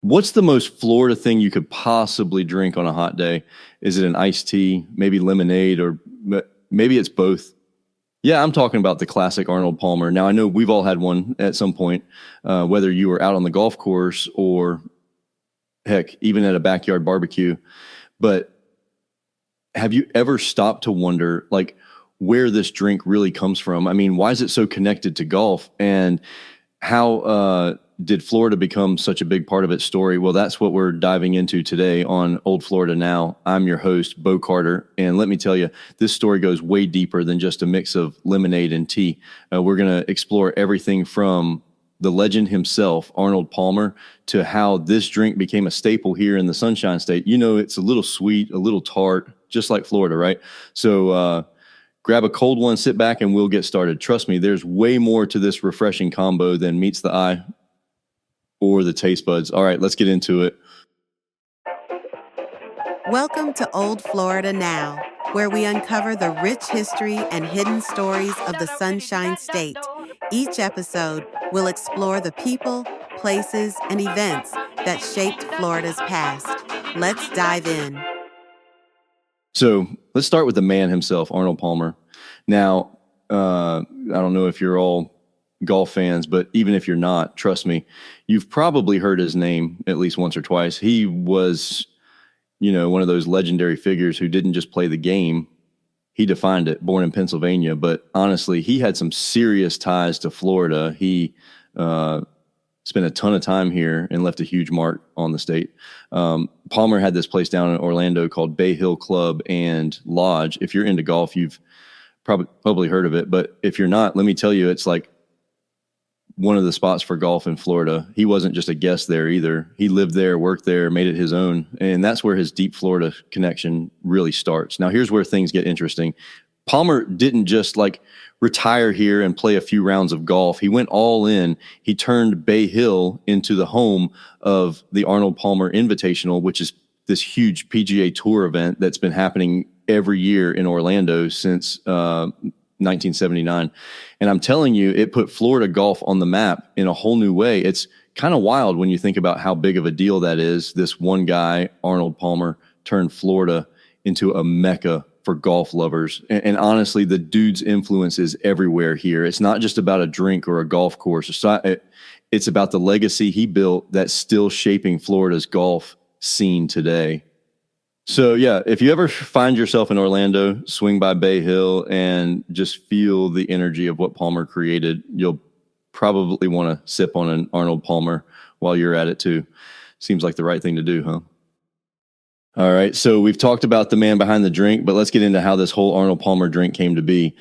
What's the most Florida thing you could possibly drink on a hot day? Is it an iced tea, maybe lemonade, or maybe it's both? Yeah, I'm talking about the classic Arnold Palmer. Now, I know we've all had one at some point, whether you were out on the golf course or heck, even at a backyard barbecue. But have you ever stopped to wonder, like, where this drink really comes from? I mean, why is it so connected to golf? And how did Florida become such a big part of its story? Well, that's what we're diving into today on Old Florida Now. I'm your host, Bo Carter. And let me tell you, this story goes way deeper than just a mix of lemonade and tea. We're going to explore everything from the legend himself, Arnold Palmer, to how this drink became a staple here in the Sunshine State. You know, it's a little sweet, a little tart, just like Florida, right? So grab a cold one, sit back, and we'll get started. Trust me, there's way more to this refreshing combo than meets the eye or the taste buds. All right, let's get into it. Welcome to Old Florida Now, where we uncover the rich history and hidden stories of the Sunshine State. Each episode will explore the people, places, and events that shaped Florida's past. Let's dive in. So let's start with the man himself, Arnold Palmer. Now, I don't know if you're all golf fans, but even if you're not, trust me, you've probably heard his name at least once or twice. He was, one of those legendary figures who didn't just play the game. He defined it, born in Pennsylvania. But honestly, he had some serious ties to Florida. He spent a ton of time here and left a huge mark on the state. Palmer had this place down in Orlando called Bay Hill Club and Lodge. If you're into golf, you've probably heard of it. But if you're not, let me tell you, it's like one of the spots for golf in Florida. He wasn't just a guest there either. He lived there, worked there, made it his own. And that's where his deep Florida connection really starts. Now, here's where things get interesting. Palmer didn't just retire here and play a few rounds of golf. He went all in. He turned Bay Hill into the home of the Arnold Palmer Invitational, which is this huge PGA Tour event that's been happening every year in Orlando since 1979. And I'm telling you, it put Florida golf on the map in a whole new way. It's kind of wild when you think about how big of a deal that is. This one guy, Arnold Palmer, turned Florida into a mecca for golf lovers. And honestly, the dude's influence is everywhere here. It's not just about a drink or a golf course. It's about the legacy he built that's still shaping Florida's golf scene today. So yeah, if you ever find yourself in Orlando, swing by Bay Hill and just feel the energy of what Palmer created, you'll probably want to sip on an Arnold Palmer while you're at it too. Seems like the right thing to do, huh? All right, so we've talked about the man behind the drink, but let's get into how this whole Arnold Palmer drink came to be.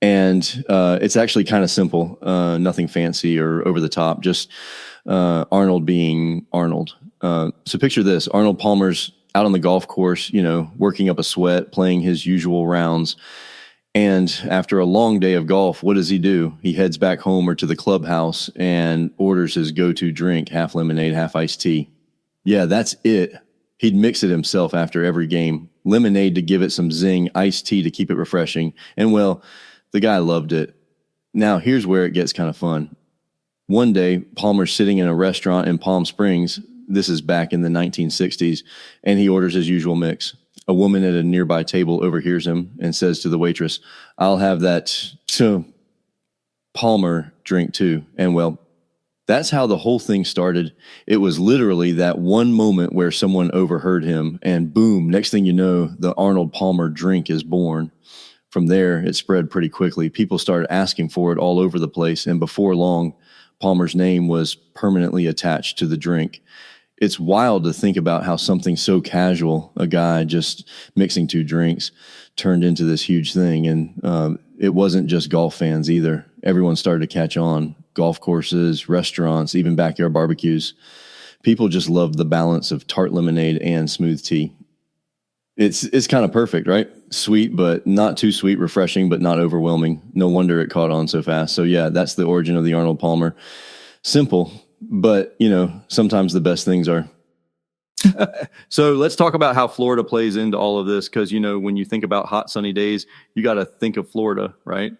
And it's actually kind of simple, nothing fancy or over the top, just Arnold being Arnold. So picture this, Arnold Palmer's out on the golf course, working up a sweat, playing his usual rounds. And after a long day of golf, what does he do? He heads back home or to the clubhouse and orders his go-to drink, half lemonade, half iced tea. Yeah, that's it. He'd mix it himself after every game. Lemonade to give it some zing, iced tea to keep it refreshing. And well, the guy loved it. Now, here's where it gets kind of fun. One day, Palmer's sitting in a restaurant in Palm Springs. This is back in the 1960s, and he orders his usual mix. A woman at a nearby table overhears him and says to the waitress, "I'll have that Palmer drink too." And well, that's how the whole thing started. It was literally that one moment where someone overheard him, and boom, next thing you know, the Arnold Palmer drink is born. From there, it spread pretty quickly. People started asking for it all over the place, and before long, Palmer's name was permanently attached to the drink. It's wild to think about how something so casual, a guy just mixing two drinks, turned into this huge thing. And it wasn't just golf fans either. Everyone started to catch on. Golf courses, restaurants, even backyard barbecues. People just loved the balance of tart lemonade and smooth tea. It's kind of perfect, right? Sweet, but not too sweet, refreshing, but not overwhelming. No wonder it caught on so fast. So yeah, that's the origin of the Arnold Palmer. Simple, but sometimes the best things are. So let's talk about how Florida plays into all of this. Cause when you think about hot sunny days, you got to think of Florida, right?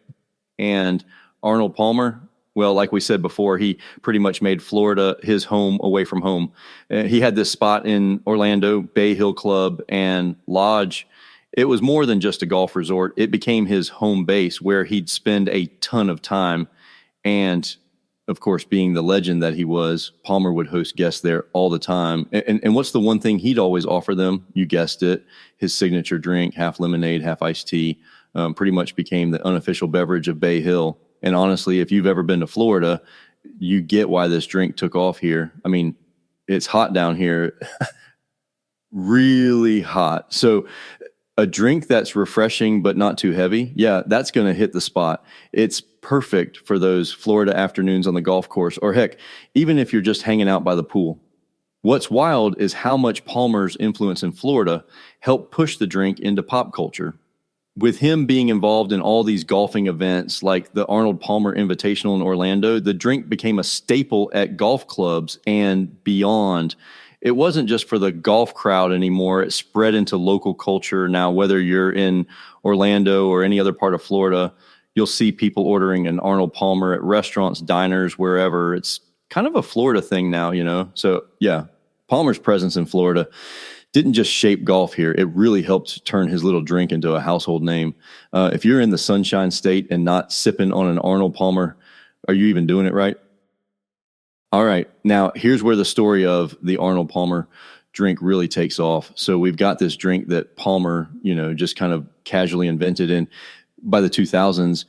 And Arnold Palmer, Well, like we said before, he pretty much made Florida his home away from home. He had this spot in Orlando, Bay Hill Club and Lodge. It was more than just a golf resort. It became his home base where he'd spend a ton of time. And of course, being the legend that he was, Palmer would host guests there all the time. And what's the one thing he'd always offer them? You guessed it, his signature drink, half lemonade, half iced tea, pretty much became the unofficial beverage of Bay Hill. And honestly, if you've ever been to Florida, you get why this drink took off here. I mean, it's hot down here, really hot. So a drink that's refreshing but not too heavy, yeah, that's going to hit the spot. It's perfect for those Florida afternoons on the golf course, or heck, even if you're just hanging out by the pool. What's wild is how much Palmer's influence in Florida helped push the drink into pop culture. With him being involved in all these golfing events like the Arnold Palmer Invitational in Orlando, the drink became a staple at golf clubs and beyond. It wasn't just for the golf crowd anymore. It spread into local culture. Now, whether you're in Orlando or any other part of Florida, you'll see people ordering an Arnold Palmer at restaurants, diners, wherever. It's kind of a Florida thing now, you know? So, yeah, Palmer's presence in Florida didn't just shape golf here. It really helped turn his little drink into a household name. If you're in the Sunshine State and not sipping on an Arnold Palmer, are you even doing it right? All right. Now, here's where the story of the Arnold Palmer drink really takes off. So we've got this drink that Palmer, just kind of casually invented. And by the 2000s,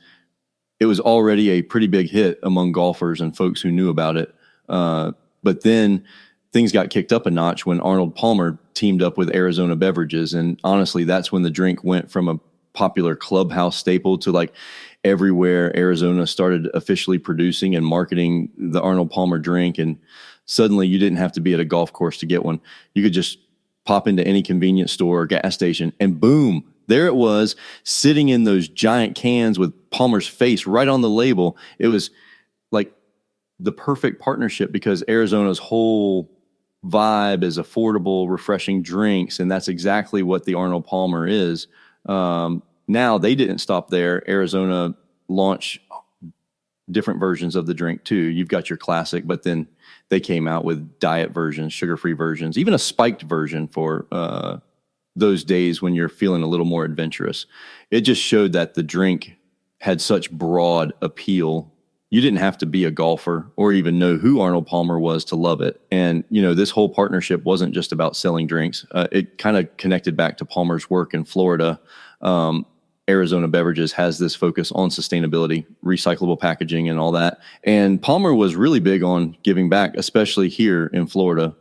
it was already a pretty big hit among golfers and folks who knew about it. But then things got kicked up a notch when Arnold Palmer teamed up with Arizona Beverages. And honestly, that's when the drink went from a popular clubhouse staple to like everywhere Arizona started officially producing and marketing the Arnold Palmer drink. And suddenly you didn't have to be at a golf course to get one. You could just pop into any convenience store or gas station and boom, there it was, sitting in those giant cans with Palmer's face right on the label. It was like the perfect partnership because Arizona's whole vibe is affordable, refreshing drinks, and that's exactly what the Arnold Palmer is. Now, they didn't stop there. Arizona launched different versions of the drink, too. You've got your classic, but then they came out with diet versions, sugar-free versions, even a spiked version for those days when you're feeling a little more adventurous. It just showed that the drink had such broad appeal. You didn't have to be a golfer or even know who Arnold Palmer was to love it. And, this whole partnership wasn't just about selling drinks. It kind of connected back to Palmer's work in Florida. Arizona Beverages has this focus on sustainability, recyclable packaging and all that. And Palmer was really big on giving back, especially here in Florida.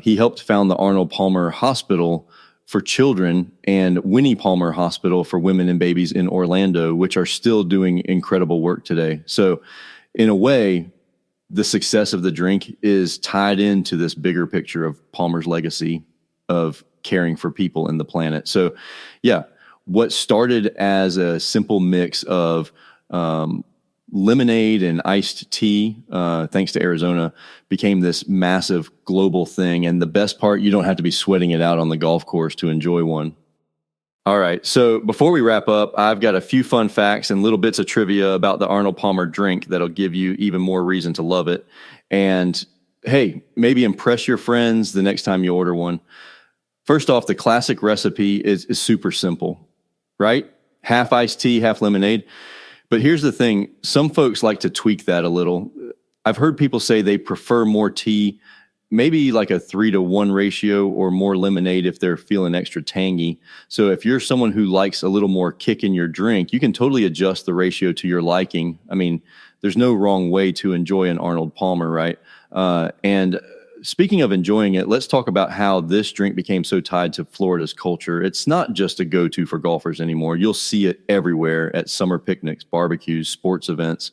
He helped found the Arnold Palmer Hospital for children and Winnie Palmer Hospital for women and babies in Orlando, which are still doing incredible work today. So in a way, the success of the drink is tied into this bigger picture of Palmer's legacy of caring for people and the planet. So yeah, what started as a simple mix of lemonade and iced tea, thanks to Arizona, became this massive global thing. And the best part, you don't have to be sweating it out on the golf course to enjoy one. All right. So before we wrap up, I've got a few fun facts and little bits of trivia about the Arnold Palmer drink that'll give you even more reason to love it. And hey, maybe impress your friends the next time you order one. First off, the classic recipe is super simple, right? Half iced tea, half lemonade. But here's the thing. Some folks like to tweak that a little. I've heard people say they prefer more tea, maybe like a 3-to-1 ratio or more lemonade if they're feeling extra tangy. So if you're someone who likes a little more kick in your drink, you can totally adjust the ratio to your liking. I mean, there's no wrong way to enjoy an Arnold Palmer, right? And speaking of enjoying it, let's talk about how this drink became so tied to Florida's culture. It's not just a go-to for golfers anymore. You'll see it everywhere at summer picnics, barbecues, sports events.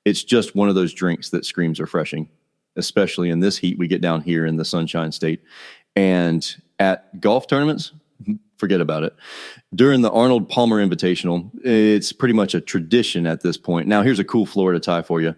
It's just one of those drinks that screams refreshing, especially in this heat we get down here in the Sunshine State. And at golf tournaments, forget about it. During the Arnold Palmer Invitational, it's pretty much a tradition at this point. Now, here's a cool Florida tie for you.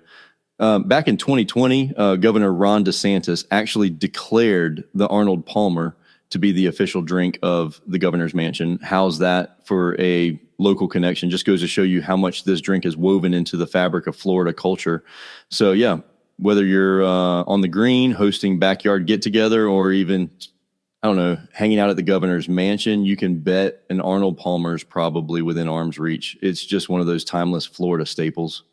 Back in 2020, Governor Ron DeSantis actually declared the Arnold Palmer to be the official drink of the governor's mansion. How's that for a local connection. Just goes to show you how much this drink is woven into the fabric of Florida culture. So yeah, whether you're on the green hosting backyard get together, or even, I don't know, hanging out at the governor's mansion, you can bet an Arnold Palmer's probably within arm's reach. It's just one of those timeless Florida staples.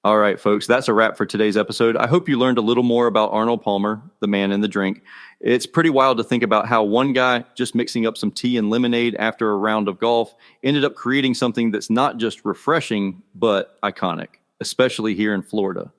All right, folks, that's a wrap for today's episode. I hope you learned a little more about Arnold Palmer, the man and the drink. It's pretty wild to think about how one guy just mixing up some tea and lemonade after a round of golf ended up creating something that's not just refreshing, but iconic, especially here in Florida.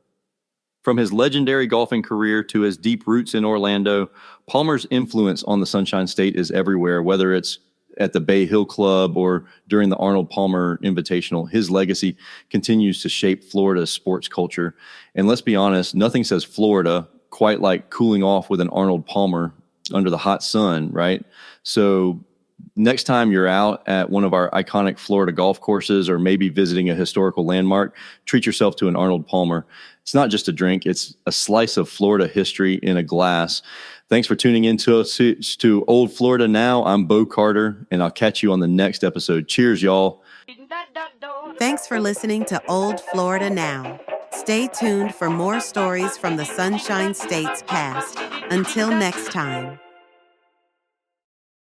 From his legendary golfing career to his deep roots in Orlando, Palmer's influence on the Sunshine State is everywhere, whether it's at the Bay Hill Club or during the Arnold Palmer Invitational. His legacy continues to shape Florida's sports culture. And let's be honest, nothing says Florida quite like cooling off with an Arnold Palmer under the hot sun, right? So next time you're out at one of our iconic Florida golf courses, or maybe visiting a historical landmark, treat yourself to an Arnold Palmer. It's not just a drink, it's a slice of Florida history in a glass. Thanks for tuning in to Old Florida Now. I'm Bo Carter, and I'll catch you on the next episode. Cheers, y'all. Thanks for listening to Old Florida Now. Stay tuned for more stories from the Sunshine State's past. Until next time.